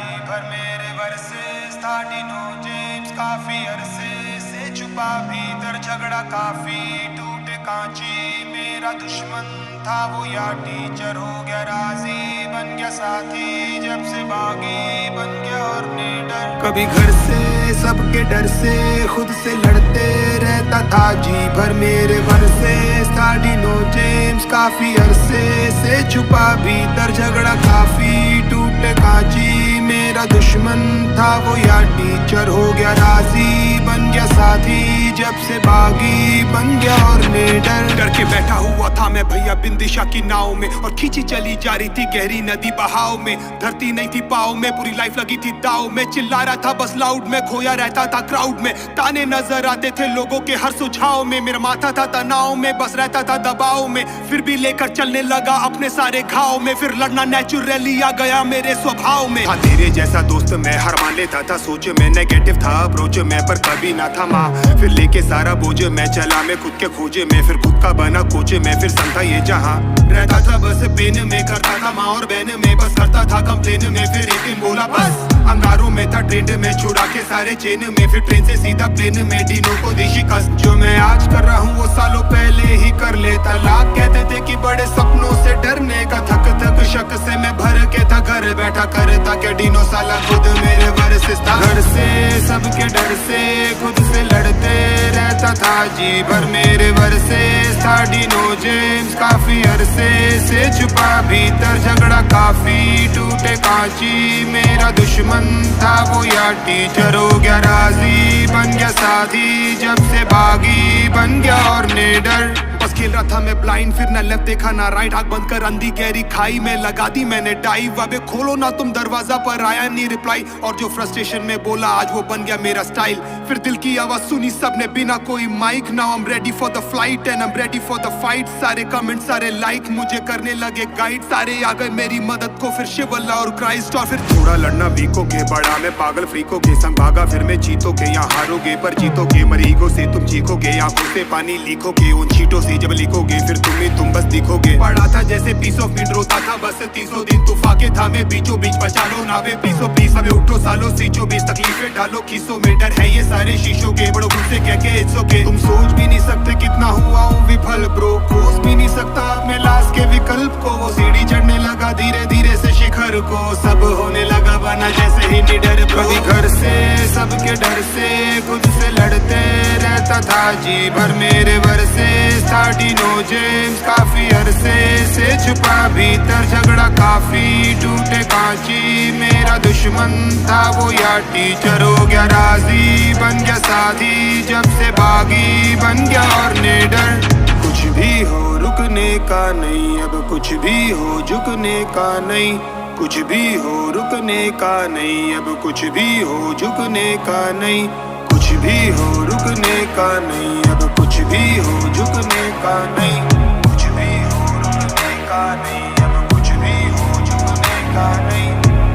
जी भर मेरे वर्सेस था डिनो जेम्स काफी अरसे से छुपा भीतर झगड़ा काफी टूटे कांची मेरा दुश्मन था वो या टीचर हो गया राजी बन गया साथी जब से बागी बन गया और निडर कभी घर से सबके डर से खुद से लड़ते रहता था जी भर मेरे वर्सेस था डिनो जेम्स काफी अरसे से छुपा भीतर झगड़ा काफी टूटे कांची मेरा दुश्मन था वो या टीचर हो गया राजी बन गया साथी जब से बागी बन गया और निडर करके बैठा हुआ था मैं भैया बिंदिशा की नाव में और खींची चली जा रही थी गहरी नदी बहाव में धरती नहीं थी पाव में पूरी लाइफ लगी थी दाव में चिल्ला रहा था बस लाउड में खोया रहता था क्राउड में ताने नजर आते थे लोगों के हर सुझाव में मेरा माथा था तनाव में बस रहता था दबाव में फिर भी लेकर चलने लगा अपने सारे घाव में फिर लड़ना नेचुरली आ गया मेरे स्वभाव में था तेरे जैसा दोस्त मैं हर मान लेता था सोच में नेगेटिव था अप्रोच में पर कभी ना था माँ फिर लेके सारा बोझ मैं चला मैं खुद के खोजे में फिर खुद का बना कोचे में फिर संता ये जहाँ रहता था बस पेन में करता था माँ और बहन में बस करता था कंप्लेन में फिर एक दिन बोला बस अंगारों में था ट्रेंड में छुड़ा के सारे चेन में फिर ट्रेन से सीधा प्लेन में डिनो को दी शिकस्त जो मैं आज कर रहा हूँ वो सालों पहले ही कर लेता लाख कहते थे कि बड़े सपनों से डरने का थक थक शक से मैं भर के था घर बैठा करता क्या डिनो साला खुद मेरे वर्सेस था घर से सबके डर से खुद से लड़ते रहता था जी भर मेरे वर्सेस था डिनो जेम्स काफी अरसे से छुपा भीतर झगड़ा काफी टूटे कांची मेरा दुश्मन था वो या टीचर हो गया राजी बन गया साथी जब से बागी बन गया और निडर बस खेल रहा था मैं ब्लाइंड फिर ना लेफ्ट देखा ना राइट आंख बंद कर अंधी गहरी खाई में लगा दी मैंने डाइव अबे खोलो ना तुम दरवाजा पर आया नहीं रिप्लाई और जो फ्रस्ट्रेशन में बोला आज वो बन गया मेरा स्टाइल फिर दिल की आवाज सुनी सबने बिना कोई mic now I am ready for the flight and I am ready for the fight सारे कमेंट सारे लाइक मुझे करने लगे गाइड सारे आ गए मेरी मदद को फिर शिव अल्लाह और क्राइस्ट और फिर थोड़ा लड़ना वीकोगे बड़ा मैं पागल फ्रीकोगे संग भागा फिर मैं जीतोगे यहाँ हारोगे पर जीतोगे मरीगो से तुम चीखोगे आंखों से पानी लीखोगे उन चीटों से जब लिखोगे फिर तुम बस दिखोगे पढ़ा था जैसे पीस ऑफ मीट रोता था बस 300 दिन तूफाके था मैं बीचों बीच बचा लो नावे पीसो पीस हमें उठो सालों सीचो बीच तकलीफें डालो खीसों में डर है ये सारे शीशों के बड़ों से कह के इट्स ओके तुम सोच भी नहीं सकते कितना हुआ हूँ विफल ब्रो खोज भी नहीं सकता अपने लाश के विकल्प को वो सीढ़ी चढ़ने लगा धीरे धीरे से शिखर को सब होने लगा बना जैसे ही निडर कभी घर से सबके डर से खुद से लड़ते रहता था जी भर मेरे वर्सेस था डिनो जेम्स काफी अरसे से छुपा भीतर झगड़ा काफी टूटे कांची मेरा दुश्मन था वो या टीचर हो गया राजी बन गया साथी जब से बागी बन गया और निडर कुछ भी हो रुकने का नहीं अब कुछ भी हो झुकने का नहीं कुछ भी हो रुकने का नहीं अब कुछ भी हो झुकने का नहीं कुछ भी हो रुकने का नहीं अब कुछ भी हो झुकने का नहीं कुछ भी हो रुकने का नहीं अब कुछ भी हो झुकने का नहीं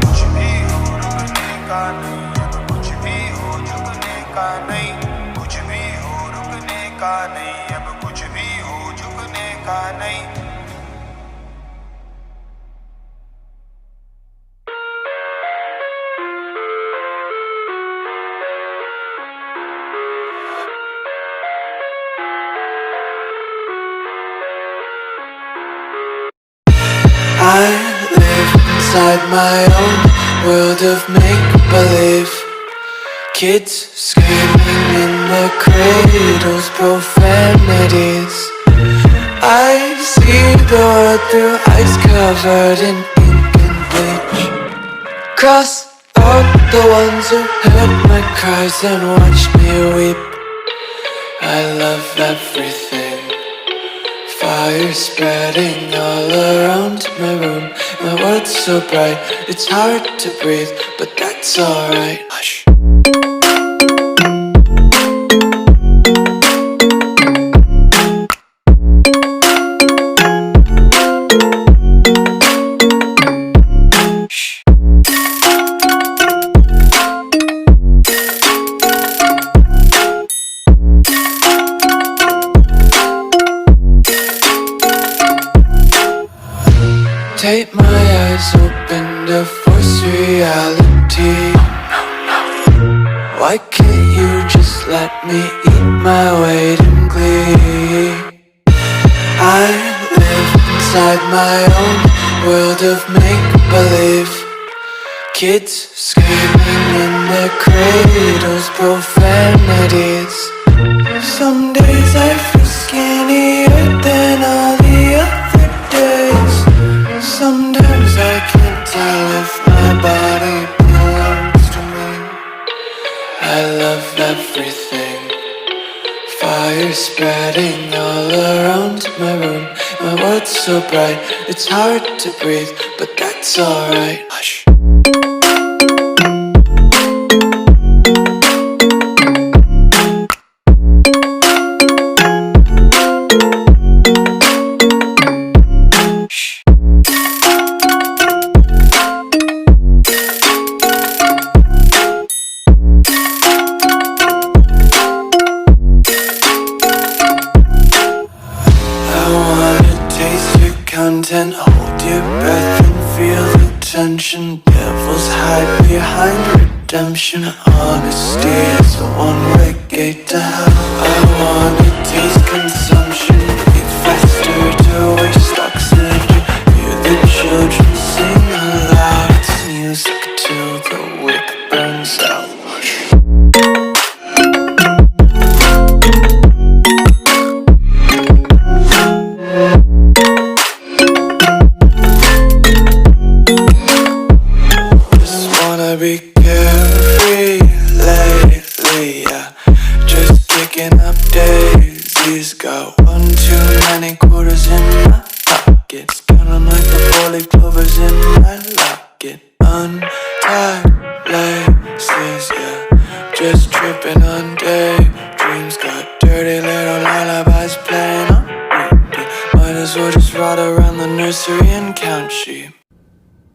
कुछ भी हो रुकने का नहीं अब कुछ भी हो झुकने का नहीं कुछ भी हो रुकने का नहीं अब कुछ भी हो झुकने का नहीं I live inside my own world of make-believe. Kids screaming in their cradles, profanities. I see the world through ice covered in ink and bleach. Cross out the ones who heard my cries and watched me weep. I love everything. Fire spreading all around my room. My world's so bright, it's hard to breathe, but that's alright. Hush. Take my eyes open to force reality. Why can't you just let me eat my weight in glee? I live inside my own world of make-believe. Kids screaming in their cradles, profanities. Some days I feel skinnier than all the other days. Sometimes I can't tell if my body belongs to me. I love everything. Fire spreading all around my room. My world's so bright, it's hard to breathe, but that's alright. Hush. Content, hold your breath and feel the tension. Devils hide behind redemption. Honesty is a one-way gate to hell. I wanna taste consumption, breathe faster to waste oxygen. Hear the children sing aloud. It's music till the wick burns out. Be carefree lately, yeah. Just picking up daisies. Got one too many quarters in my pockets. Counting like the four-leaf clovers in my locket. Untied laces, yeah. Just tripping on daydreams. Got dirty little lullabies playing on repeat. Might as well just ride around the nursery and count sheep.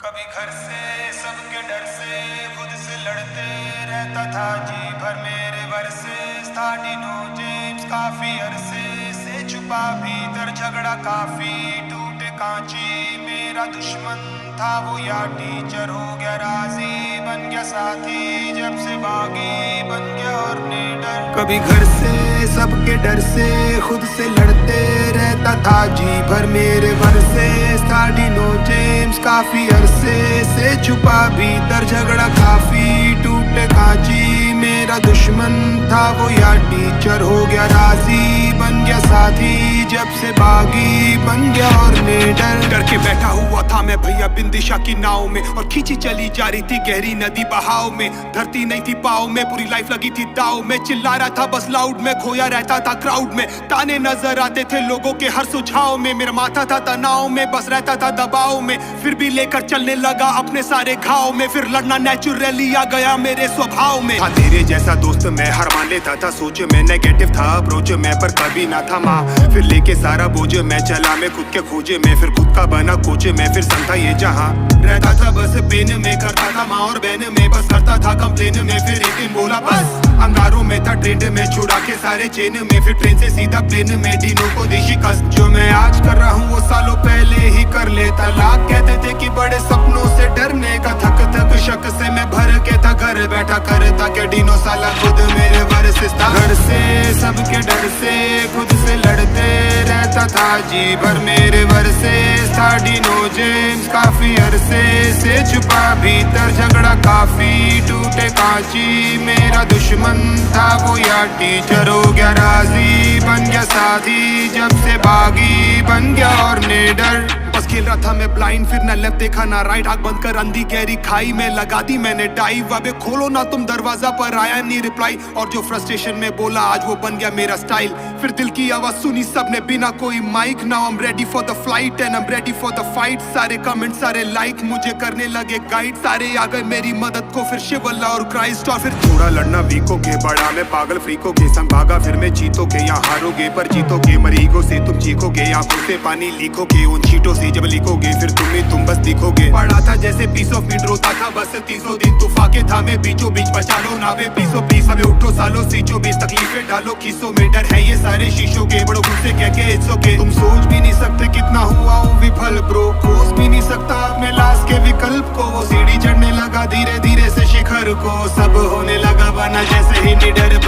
कभी घर से सबके डर से खुद से लड़ते रहता था जी भर मेरे वर्सेस था डिनो जेम्स काफी अरसे से छुपा भीतर झगड़ा काफी टूटे कांची मेरा दुश्मन था वो या टीचर हो गया राजी बन गया साथी जब से बागी बन गया और निडर कभी घर से सबके डर से खुद से लड़ते रहता था जी भर मेरे वर्सेस था डिनो जेम्स काफी अरसे से छुपा भीतर झगड़ा काफी टूटे कांची मेरा दुश्मन था वो या टीचर हो गया राजी बन गया साथी जब से बागी बन गया और निडर डर के बैठा हुआ था मैं भैया बिंदिशा की नाव में और खींची चली जा रही थी गहरी नदी बहाव में धरती नहीं थी पाव में पूरी लाइफ लगी थी दाव में चिल्ला रहा था बस लाउड में खोया रहता था क्राउड में ताने नजर आते थे लोगों के हर सुझाव में मेरा माथा था तनाव में बस रहता था दबाव में फिर भी लेकर चलने लगा अपने सारे घाव में फिर लड़ना नेचुरली आ गया मेरे स्वभाव में था तेरे जैसा दोस्त मैं हर मान लेता था सोच में नेगेटिव था अप्रोच में पर कभी ना था माँ फिर लेके सारा बोझ मैं चला मैं खुद के खोजे में फिर खुद का बना कोच में फिर संता ये जहाँ रहता था बस पेन में करता था माँ और बहन में बस करता था कंप्लेन में फिर एक दिन बोला बस अंगारों में था ट्रेंड में छुड़ा के सारे चेन में फिर ट्रेन से सीधा प्लेन में डिनो को दी शिकस्त जो मैं आज कर रहा हूँ वो सालों पहले ही कर लेता लाख कहते थे कि बड़े सपनों से डरने का थक शक से मैं भर के था घर बैठा करता के डिनो साला खुद मेरे वर्सेस था घर से सबके डर से खुद से लड़ते रहता था जी भर मेरे वर्सेस था डिनो जेम्स काफी अरसे से छुपा भीतर झगड़ा काफी टूटे कांची मेरा दुश्मन था वो या टीचर हो गया राजी बन गया साथी जब से बागी बन गया और निडर बस खेल रहा था मैं ब्लाइंड फिर ना लेफ्ट देखा ना राइट आंख बंद कर अंधी गहरी खाई में लगा दी मैंने डाइव अबे खोलो ना तुम दरवाजा पर आया नहीं रिप्लाई और जो फ्रस्ट्रेशन में बोला आज वो बन गया मेरा स्टाइल फिर दिल की आवाज सुनी सबने बिना कोई mic now I am ready for the flight and I am ready for the fight सारे कमेंट सारे लाइक मुझे करने लगे गाइड सारे आ गए मेरी मदद को फिर शिवल्ला और क्राइस्ट और फिर थोड़ा लड़ना वीकोगे बड़ा मैं पागल फ्रीकोगे संग भागा फिर मैं जीतोगे यहाँ हारोगे पर जीतोगे मरीगो से तुम चीखोगे आंखों से पानी लीकोगे उन चीटों से जब लिखोगे फिर तुम बस दिखोगे पढ़ा था जैसे पीस ऑफ मीट रोता था बस 300 दिन तूफाके था मैं बीचों बीच बचा लो ना वे पीसो पीस हमें उठो सालों सीचो बीच तकलीफें डालो खीसों में डर है ये सारे शीशों के बड़ों खुद से कह के इट्स ओके तुम सोच भी नहीं सकते कितना हुआ हूँ विफल ब्रो खोज भी नहीं सकता अपने लाश के विकल्प को वो सीढ़ी चढ़ने लगा धीरे धीरे से शिखर को सब होने लगा बना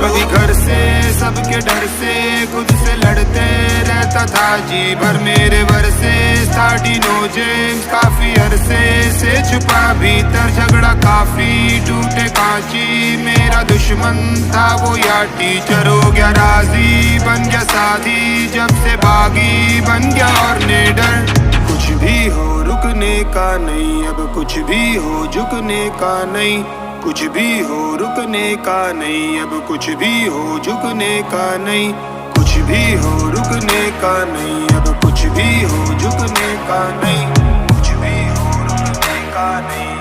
कभी घर से सबके डर से खुद से लड़ते रहता था जी भर मेरे वर्से नो जेम्स काफी अरसे से छुपा भीतर झगड़ा काफी टूटे कांची मेरा दुश्मन था वो या टीचर हो गया राजी बन गया साथी जब से बागी बन गया और निडर कुछ भी हो रुकने का नहीं अब कुछ भी हो झुकने का नहीं कुछ भी हो रुकने का नहीं अब कुछ भी हो झुकने का नहीं कुछ भी हो रुकने का नहीं अब कुछ भी हो झुकने का नहीं कुछ भी हो रुकने का नहीं